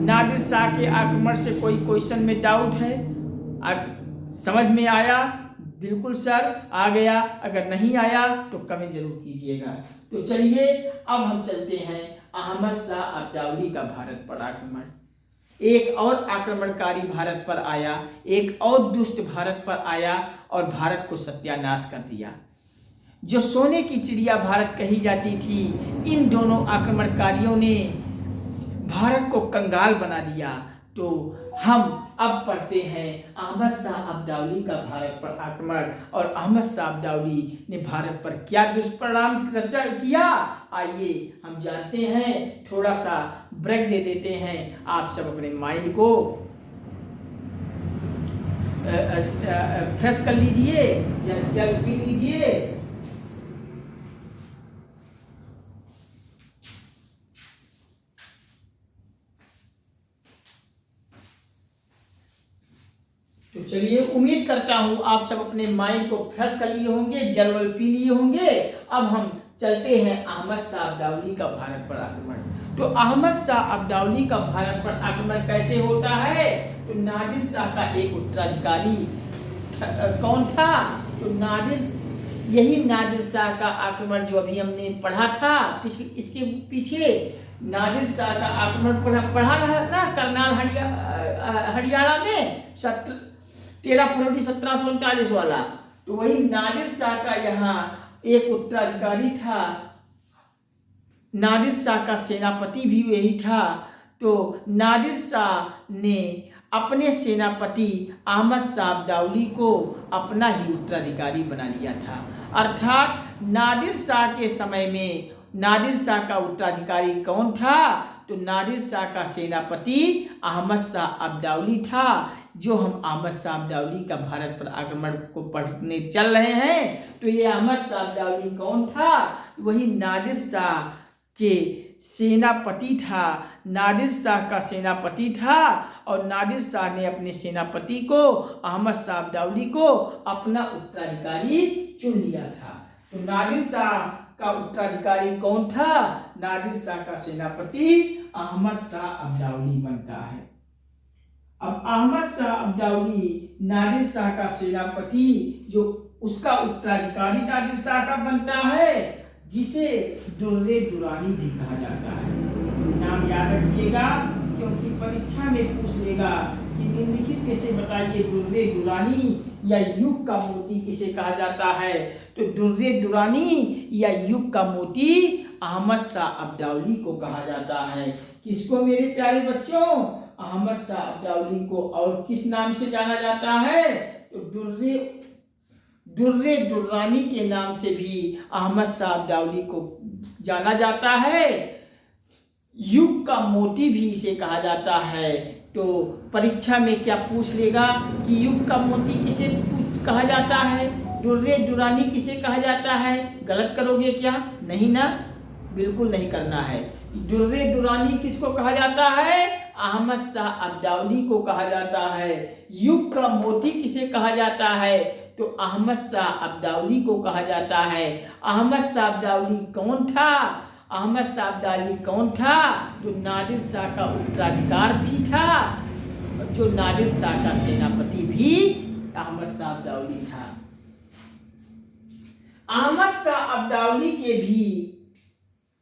नादिर शाह के आक्रमण से कोई क्वेश्चन में डाउट है? समझ में आया? बिल्कुल सर, आ गया। अगर नहीं आया तो कमेंट जरूर कीजिएगा। तो चलिए अब हम चलते हैं अहमद शाह अब्दाली का भारत पर आक्रमण। एक और आक्रमणकारी भारत पर आया, एक और दुष्ट भारत पर आया और भारत को सत्यानाश कर दिया। जो सोने की चिड़िया भारत कही जाती थी, इन दोनों आक्रमणकारियों ने भारत को कंगाल बना दिया। तो हम अब पढ़ते हैं अहमद शाह अब्दाली का भारत पर आक्रमण, और अहमद शाह अब्दाली ने भारत पर क्या दुष्परिणाम किया, आइए हम जानते हैं। थोड़ा सा ब्रेक दे देते हैं, आप सब अपने माइंड को फ्रेश कर लीजिए, जल पी लीजिए। तो चलिए, उम्मीद करता हूं आप सब अपने माइंड को फ्रेश कर लिए होंगे, जल वल पी लिए होंगे। अब हम चलते हैं अहमद शाह अब्दाली का भारत पर आक्रमण। तो अहमद शाह अब्दाली का भारत पर आक्रमण कैसे होता है? तो नादिर शाह का एक उत्तराधिकारी कौन था? तो यही नादिर शाह का आक्रमण जो अभी हमने पढ़ा था, इसके पीछे नादिर शाह का आक्रमण पढ़ा ना, करनाल हरियाणा में 13 फरवरी 1739 वाला। तो वही नादिर शाह का यहाँ एक उत्तराधिकारी था, नादिर शाह का सेनापति भी यही था। तो नादिर शाह ने अपने सेनापति अहमद शाह अब्दाली को अपना ही उत्तराधिकारी बना लिया था। अर्थात नादिर शाह के समय में नादिर शाह का उत्तराधिकारी कौन था? तो नादिर शाह का सेनापति अहमद शाह अब्दाली था। जो हम अहमद शाह अब्दाली का भारत पर आक्रमण को पढ़ने चल रहे हैं, तो ये अहमद शाह अब्दाली कौन था? वही नादिर शाह के सेनापति था, नादिर शाह का सेनापति था। और नादिर शाह ने अपने सेनापति को अहमद शाह अब्दाली को अपना उत्तराधिकारी चुन लिया था। तो नादिर शाह का उत्तराधिकारी कौन था? नादिर शाह का सेनापति अहमद शाह अब्दाली बनता है। अब अहमद शाह अब्दाली नादिर शाह का सेनापति, जो उसका उत्तराधिकारी नादिर शाह का बनता है, जिसे दुर्रे दुरानी भी कहा जाता है। नाम याद रखिएगा, क्योंकि परीक्षा में पूछ लेगा कि निम्नलिखित में से बताइए दुर्रे दुरानी या युग का मोती किसे कहा जाता है? तो दुर्रे दुरानी या युग का मोती अहमद शाह अब्दाली को कहा जाता है। किसको मेरे प्यारे बच्चों? अहमद शाह अब्दाली को। और किस नाम से जाना जाता है? तो दुर्रे दुर्रानी के नाम से भी अहमद शाह अब्दाली को जाना जाता है। युग का मोती भी इसे कहा जाता है। तो परीक्षा में क्या पूछ लेगा कि युग का मोती किसे कहा जाता है, दुर्रे दुरानी किसे कहा जाता है? गलत करोगे क्या? नहीं ना, बिल्कुल नहीं करना है। दुर्रे दुरानी किसको कहा जाता है? अहमद शाह अब्दाली को कहा जाता है। युग का मोती किसे कहा जाता है? तो अहमद शाह अब्दाली को कहा जाता है। अहमद शाह अब्दाली कौन था? अहमद शाह अब्दाली कौन था? तो नादिर शाह का उत्तराधिकार भी था, जो नादिर शाह का सेनापति भी अहमद शाह अब्दाली था। अहमद शाह अब्दाली के भी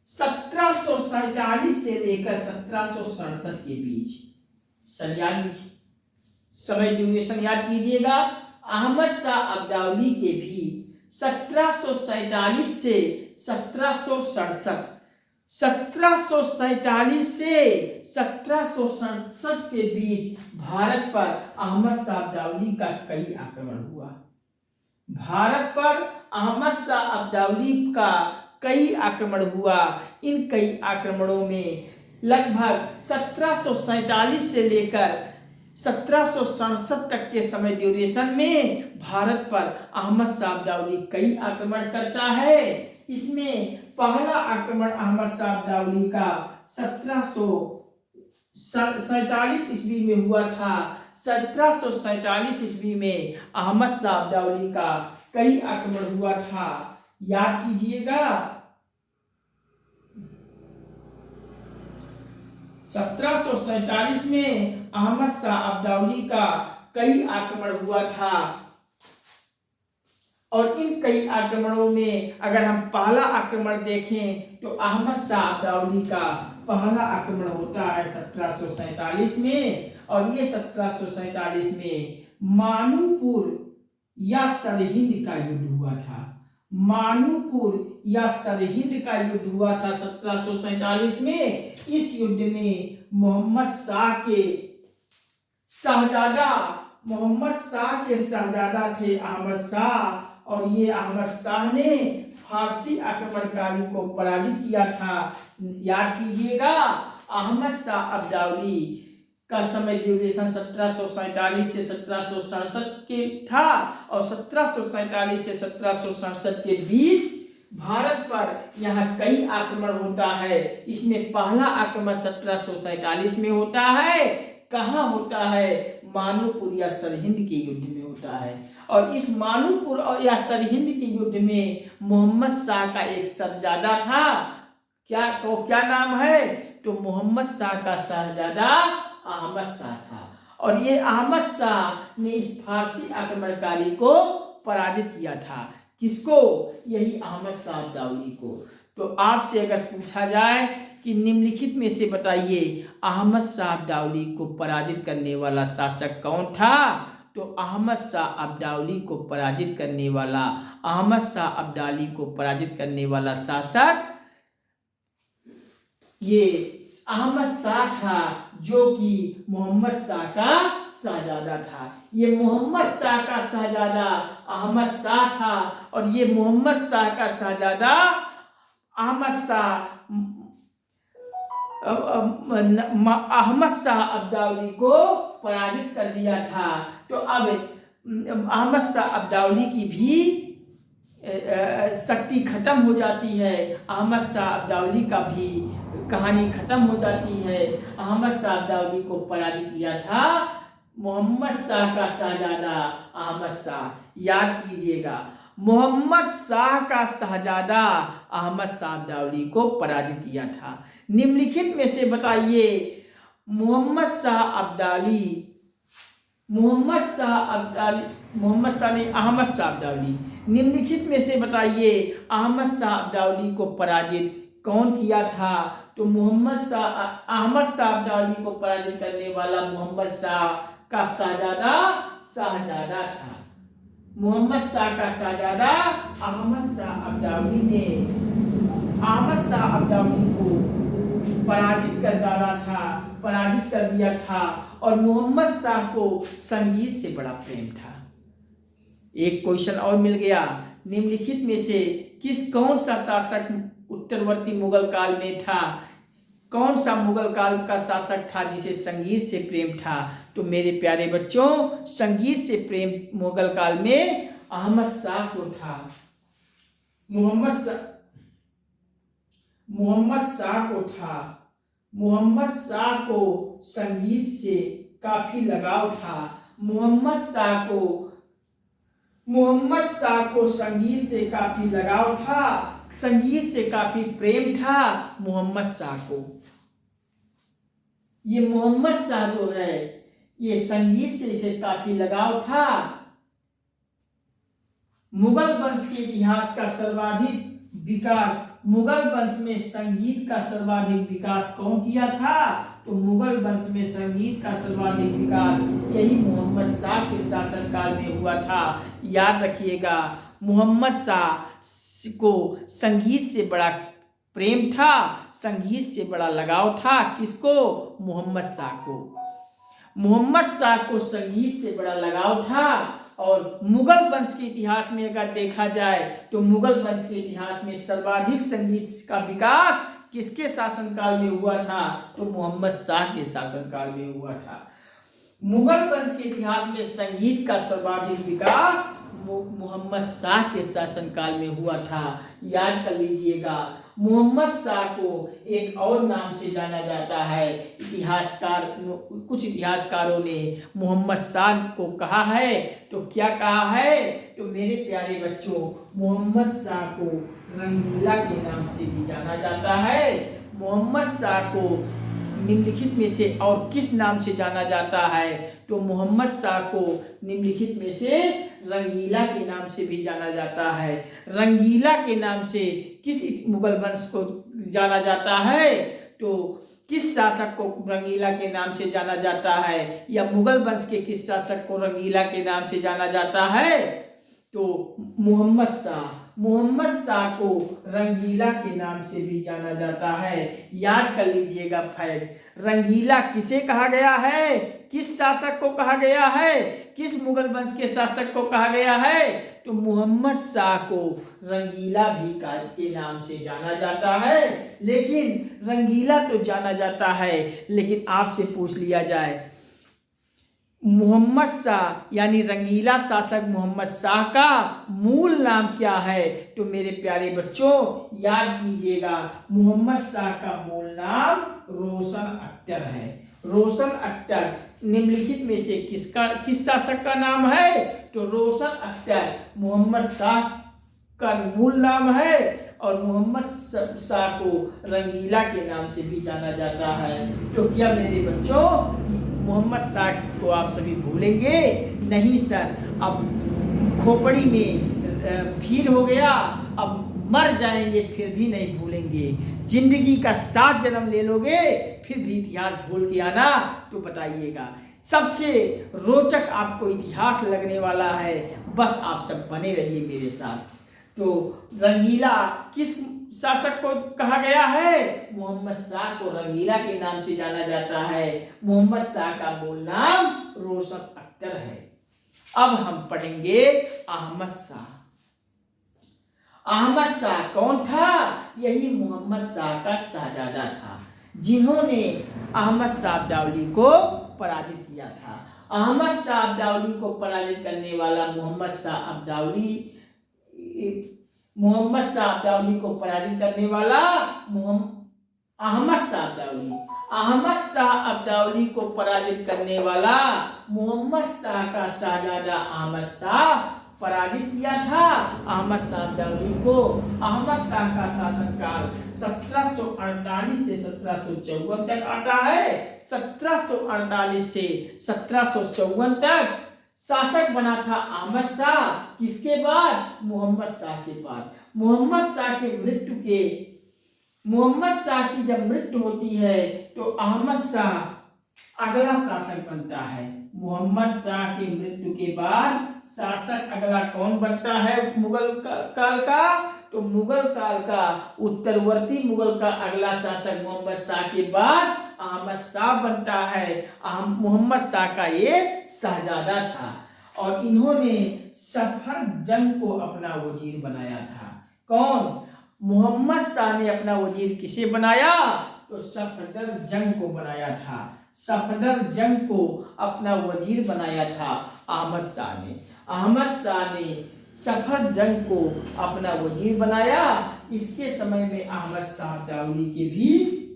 1747 से लेकर 1767 के बीच समय ड्यूरेशन याद कीजिएगा। अहमद शाह अब्दाली के भी 1747 से 1767, 1747 से 1767 के बीच भारत पर अहमद शाह अब्दाली का कई आक्रमण हुआ। भारत पर अहमद शाह अब्दाली का कई आक्रमण हुआ। इन कई आक्रमणों में लगभग 1747 से लेकर 1767 तक के समय ड्यूरेशन में भारत पर अहमद शाह अब्दाली कई आक्रमण करता है। इसमें पहला आक्रमण अहमद शाह अब्दाली का 1747 ईस्वी में हुआ था। 1747 ईस्वी में अहमद शाह अब्दाली का कई आक्रमण हुआ था, याद कीजिएगा। 1747 में अहमद शाह अब्दाली का कई आक्रमण हुआ था। और इन कई आक्रमणों में अगर हम पहला आक्रमण देखें तो अहमद शाह अब्दाली का पहला आक्रमण होता है 1747 में, और ये 1747 में मानूपुर या सरहिंद का युद्ध हुआ था। मानूपुर या सरहिंद का युद्ध हुआ था 1747 में। इस युद्ध में मोहम्मद शाह के शहजादा थे अहमद शाह, और ये अहमद शाह ने फारसी आक्रमणकारी को पराजित किया था। याद कीजिएगा, अहमद शाह अब्दाली का समय ड्यूरेशन 1747 से 1767 के था, और 1747 से 1767 के बीच भारत पर यहाँ कई आक्रमण होता है। इसमें पहला आक्रमण 1747 में होता है। कहाँ होता है? मानूपुर या सरहिंद के युद्ध में होता है। और इस मानूपुर और या सरहिंद के युद्ध में मोहम्मद शाह का एक शहजादा था। क्या नाम है? तो मोहम्मद शाह का शहजादा अहमद शाह था, और ये अहमद शाह ने इस फारसी आक्रमणकारी को पराजित किया था। किसको? यही अहमद शाह अब्दाली को। तो आपसे अगर पूछा जाए कि निम्नलिखित में से बताइए अहमद शाह अब्दाली को पराजित करने वाला शासक कौन था, तो अहमद शाह अब्दाली को पराजित करने वाला शासक ये अहमद शाह था, जो कि मोहम्मद शाह का शहजादा था। ये मोहम्मद शाह का शहजादा अहमद शाह था, और ये मोहम्मद शाह का शहजादा अहमद शाह अब्दाली को पराजित कर दिया था। तो अब अहमद शाह अब्दाली की भी शक्ति खत्म हो जाती है, अहमद शाह अब्दाली का भी कहानी खत्म हो जाती है। अहमद शाह अब्दाली को पराजित किया था मोहम्मद शाह का शहजादा अहमद शाह। याद कीजिएगा, मोहम्मद शाह का शहजादा अहमद शाह अब्दाली को पराजित किया था। निम्नलिखित में से बताइए अहमद शाह अब्दाली, निम्नलिखित में से बताइए अहमद शाह अब्दाली को पराजित कौन किया था? तो अहमद शाह अब्दाली को पराजित करने वाला मोहम्मद शाह का शहजादा था। मोहम्मद शाह का शहजादा अहमद शाह अब्दाली ने अहमद शाह अब्दाली को पराजित कर दिया था, और मोहम्मद शाह को संगीत से बड़ा प्रेम था। एक क्वेश्चन और मिल गया, निम्नलिखित में से कौन सा शासक उत्तरवर्ती मुगल काल में था? कौन सा मुगल काल का शासक था जिसे संगीत से प्रेम था? तो मेरे प्यारे बच्चों, संगीत से प्रेम मुगल काल में अहमद शाह को था। मोहम्मद शाह को संगीत से काफी लगाव था। मोहम्मद शाह को संगीत से काफी लगाव था, संगीत से काफी प्रेम था मोहम्मद शाह को। ये मोहम्मद शाह जो है, ये संगीत से इसे काफी लगाव था। मुगल वंश के इतिहास का सर्वाधिक विकास, मुगल वंश में संगीत का सर्वाधिक विकास कौन किया था? तो मुगल वंश में संगीत का सर्वाधिक विकास यही मोहम्मद शाह के शासनकाल में हुआ था। याद रखिएगा, मोहम्मद शाह को संगीत से बड़ा प्रेम था, संगीत से बड़ा लगाव था। किसको? मोहम्मद शाह को। मोहम्मद शाह को संगीत से बड़ा लगाव था। और मुगल वंश के इतिहास में अगर देखा जाए तो मुगल वंश के इतिहास में सर्वाधिक संगीत का विकास किसके शासनकाल में हुआ था? तो मोहम्मद शाह के शासनकाल में हुआ था। मुगल वंश के इतिहास में संगीत का सर्वाधिक विकास मोहम्मद शाह के शासनकाल में हुआ था। याद कर लीजिएगा, मोहम्मद शाह को एक और नाम से जाना जाता है। कुछ इतिहासकारों ने मोहम्मद शाह को कहा है, तो क्या कहा है? तो मेरे प्यारे बच्चों, मोहम्मद शाह को रंगीला के नाम से भी जाना जाता है। मोहम्मद शाह को निम्नलिखित में से और किस नाम से जाना जाता है? तो मोहम्मद शाह को निम्नलिखित में से रंगीला के नाम से भी जाना जाता है। रंगीला के नाम से किस मुगल वंश को जाना जाता है? तो किस शासक को रंगीला के नाम से जाना जाता है, या मुगल वंश के किस शासक को रंगीला के नाम से जाना जाता है? तो मोहम्मद शाह। मोहम्मद शाह को रंगीला के नाम से भी जाना जाता है। याद कर लीजिएगा फैक्ट, रंगीला किसे कहा गया है, किस शासक को कहा गया है, किस मुगल वंश के शासक को कहा गया है? तो मोहम्मद शाह को रंगीला भी के नाम से जाना जाता है। लेकिन रंगीला तो जाना जाता है, लेकिन आपसे पूछ लिया जाए मोहम्मद शाह यानी रंगीला शासक मोहम्मद शाह का मूल नाम क्या है? तो मेरे प्यारे बच्चों याद कीजिएगा, मोहम्मद शाह का मूल नाम रोशन अख्तर है। रोशन अख्तर निम्नलिखित में से किस शासक का नाम है? तो रोशन अख्तर मोहम्मद शाह का मूल नाम है, और मोहम्मद शाह को रंगीला के नाम से भी जाना जाता है। तो क्या मेरे बच्चों मोहम्मद शाह को आप सभी भूलेंगे? नहीं सर, अब खोपड़ी में फील हो गया, अब मर जाएंगे फिर भी नहीं भूलेंगे। जिंदगी का 7 जन्म ले लोगे फिर भी इतिहास भूल के आना तो बताइएगा। सबसे रोचक आपको इतिहास लगने वाला है, बस आप सब बने रहिए मेरे साथ। तो रंगीला किस शासक को कहा गया है? मोहम्मद शाह को रंगीला के नाम से जाना जाता है। मोहम्मद शाह का मूल नाम रोशन अख्तर है। अब हम पढ़ेंगे अहमद शाह। अहमद शाह कौन था? यही मोहम्मद शाह का शहजादा था, जिन्होंने अहमद शाह अब्दाली को पराजित किया था। अहमद शाह अब्दाली को पराजित करने वाला मोहम्मद शाह अब्दाली को पराजित करने वाला अहमद शाह अब्दाली को पराजित करने वाला मोहम्मद शाह का शहजादा अहमद शाह पराजित किया था अहमद शाह अब्दाली को। अहमद शाह का शासनकाल 1748 से 1754 तक आता है। 1748 से 1754 तक शासक बना था अहमद शाह, किसके बाद? मोहम्मद शाह के बाद। मोहम्मद शाह की जब मृत्यु होती है तो अहमद शाह अगला शासक बनता है। मोहम्मद शाह की मृत्यु के बाद शासक अगला कौन बनता है मुगल काल का? तो मुगल काल का उत्तरवर्ती मुगल का अगला शासक मोहम्मद शाह के बाद अहमद शाह बनता है। मोहम्मद शाह का ये शहजादा था, और इन्होंने सफदरजंग को अपना वजीर बनाया था। कौन? मोहम्मद शाह ने अपना वजीर किसे बनाया? तो सफदरजंग को बनाया था। सफदरजंग को अपना वजीर बनाया था अहमद शाह ने। अहमद शाह ने सफदरजंग को अपना वजीर बनाया। इसके समय में अहमद शाह अब्दाली के भी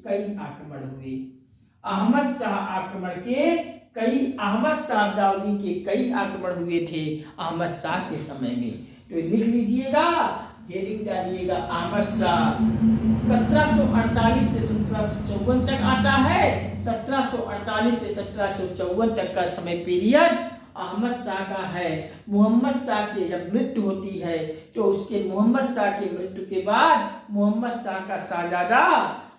कई आक्रमण हुए। अहमद शाह अब्दाली के कई आक्रमण हुए थे अहमद शाह के समय में। तो लिख लीजिएगा, हेडिंग डालिएगा, अहमद शाह 1748 से 1754 तक आता है। 1748 से 1754 तक का समय पीरियड अहमद शाह का है। मोहम्मद शाह की जब मृत्यु होती है तो उसके मोहम्मद शाह की मृत्यु के बाद मोहम्मद शाह का शहजादा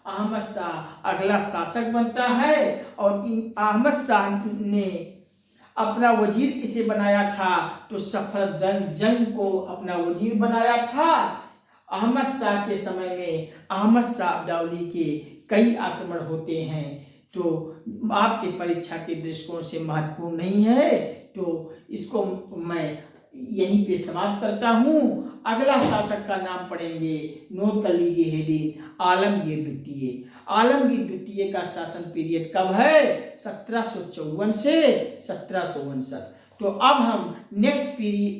अहमद शाह अगला शासक बनता है। और इन अहमद शाह ने अपना वजीर किसे बनाया था? तो सफदरजंग को अपना वजीर बनाया था। अहमद शाह के समय में अहमद शाह अब्दाली के कई आक्रमण होते हैं, तो आपके परीक्षा के दृष्टिकोण से महत्वपूर्ण नहीं है, तो इसको मैं यहीं पे समाप्त करता हूँ। अगला शासक का नाम पढ़ेंगे, नोट कर लीजिए हेडिंग, आलमगीर द्वितीय। आलमगीर द्वितीय का शासन पीरियड कब है? 1754 से 1759। तो अब हम नेक्स्ट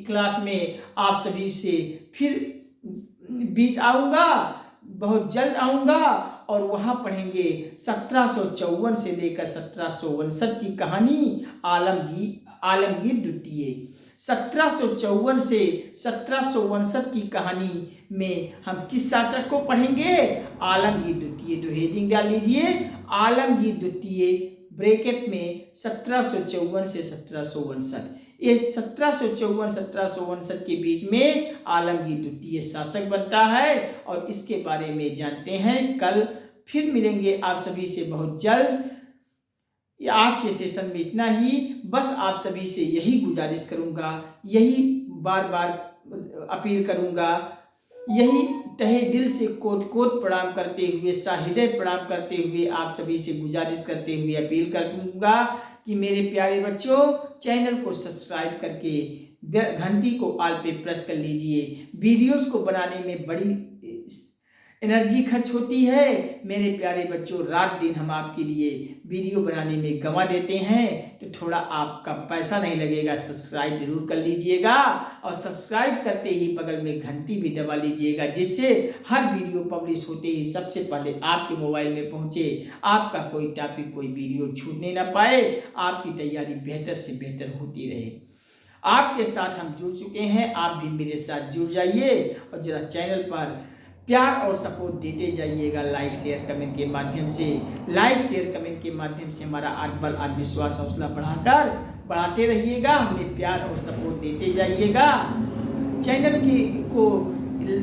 क्लास में आप सभी से फिर बीच आऊँगा, बहुत जल्द आऊँगा, और वहाँ पढ़ेंगे 1754 से लेकर 1759 की कहानी आलमगीर द्वितीय। 1754 से 1759 की कहानी में हम किस शासक को पढ़ेंगे? आलमगीर द्वितीय। तो हेडिंग डाल लीजिए, आलमगीर द्वितीय ब्रैकेट में 1754 से 1759। ये 1754-1759 के बीच में आलमगीर द्वितीय शासक बनता है, और इसके बारे में जानते हैं कल फिर मिलेंगे आप सभी से बहुत जल्द। आज के सेशन में इतना ही। बस आप सभी से यही गुजारिश करूंगा, यही बार बार अपील करूंगा, यही तहे दिल से कोट कोट प्रणाम करते हुए, साहृदय प्रणाम करते हुए आप सभी से गुजारिश करते हुए अपील करूंगा कि मेरे प्यारे बच्चों, चैनल को सब्सक्राइब करके घंटी को ऑल पे प्रेस कर लीजिए। वीडियोस को बनाने में बड़ी एनर्जी खर्च होती है मेरे प्यारे बच्चों। रात दिन हम आपके लिए वीडियो बनाने में गंवा देते हैं, तो थोड़ा आपका पैसा नहीं लगेगा, सब्सक्राइब जरूर कर लीजिएगा। और सब्सक्राइब करते ही बगल में घंटी भी दबा लीजिएगा, जिससे हर वीडियो पब्लिश होते ही सबसे पहले आपके मोबाइल में पहुंचे, आपका कोई टॉपिक, कोई वीडियो छूटने ना पाए, आपकी तैयारी बेहतर से बेहतर होती रहे। आपके साथ हम जुड़ चुके हैं, आप भी मेरे साथ जुड़ जाइए और जरा चैनल पर प्यार और सपोर्ट देते जाइएगा। लाइक शेयर कमेंट के माध्यम से, लाइक शेयर कमेंट के माध्यम से हमारा आत्मबल, आत्मविश्वास, हौसला बढ़ाते रहिएगा। हमें प्यार और सपोर्ट देते जाइएगा। चैनल को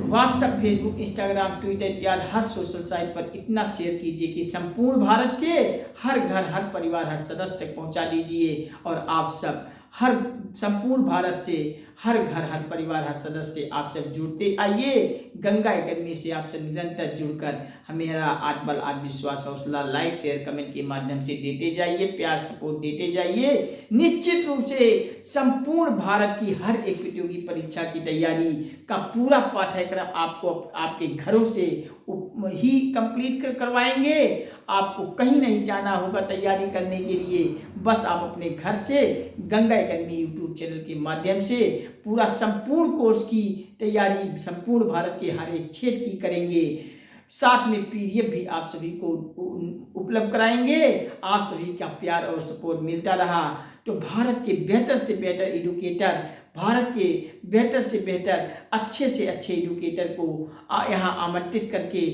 व्हाट्सएप, फेसबुक, इंस्टाग्राम, ट्विटर इत्यादि हर सोशल साइट पर इतना शेयर कीजिए कि संपूर्ण भारत के हर घर, हर परिवार, हर सदस्य तक पहुंचा दीजिए। और आप सब हर संपूर्ण भारत से हर घर, हर परिवार, हर सदस्य आप सब जुड़ते आइए। गंगा एकेडमी से आप सब निरंतर जुड़कर हमेरा आत्मबल, आत्मविश्वास, हौसला लाइक शेयर कमेंट के माध्यम से देते जाइए, प्यार सपोर्ट देते जाइए। निश्चित रूप से संपूर्ण भारत की हर एक प्रतियोगी परीक्षा की तैयारी का पूरा पाठ्यक्रम आपको आपके घरों से ही कंप्लीट करवाएंगे। आपको कहीं नहीं जाना होगा तैयारी करने के लिए। बस आप अपने घर से गंगा एकेडमी यूट्यूब चैनल के माध्यम से पूरा संपूर्ण कोर्स की तैयारी संपूर्ण भारत के हर एक क्षेत्र की करेंगे। साथ में पीडीएफ भी आप सभी को उपलब्ध कराएंगे। आप सभी का प्यार और सपोर्ट मिलता रहा तो भारत के बेहतर से बेहतर एजुकेटर, भारत के बेहतर से बेहतर, अच्छे से अच्छे एजुकेटर को यहाँ आमंत्रित करके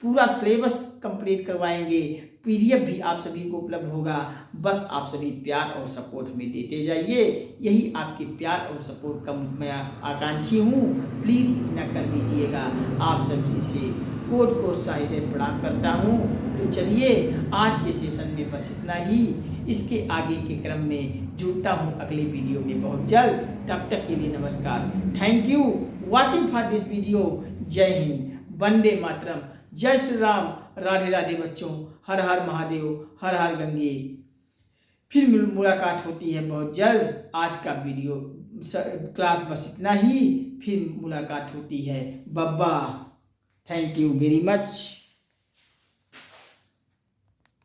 पूरा सिलेबस कंप्लीट करवाएंगे। पीडीएफ भी आप सभी को उपलब्ध होगा। बस आप सभी प्यार और सपोर्ट हमें देते जाइए। यही आपके प्यार और सपोर्ट का मैं आकांक्षी हूँ। प्लीज़ इतना कर दीजिएगा। आप सभी से कोट को साहित्य प्रणाम करता हूँ। तो चलिए आज के सेशन में बस इतना ही। इसके आगे के क्रम में जुड़ता हूँ अगले वीडियो में बहुत जल्द। तब तक के लिए नमस्कार। Thank you watching for this video. जय हिंद, वंदे मातरम, जय श्री राम, राधे राधे बच्चों। हर हर महादेव, हर हर गंगे। फिर मुलाकात होती है बहुत जल्द। आज का वीडियो क्लास बस इतना ही, फिर मुलाकात होती है। बब्बा, थैंक यू वेरी मच।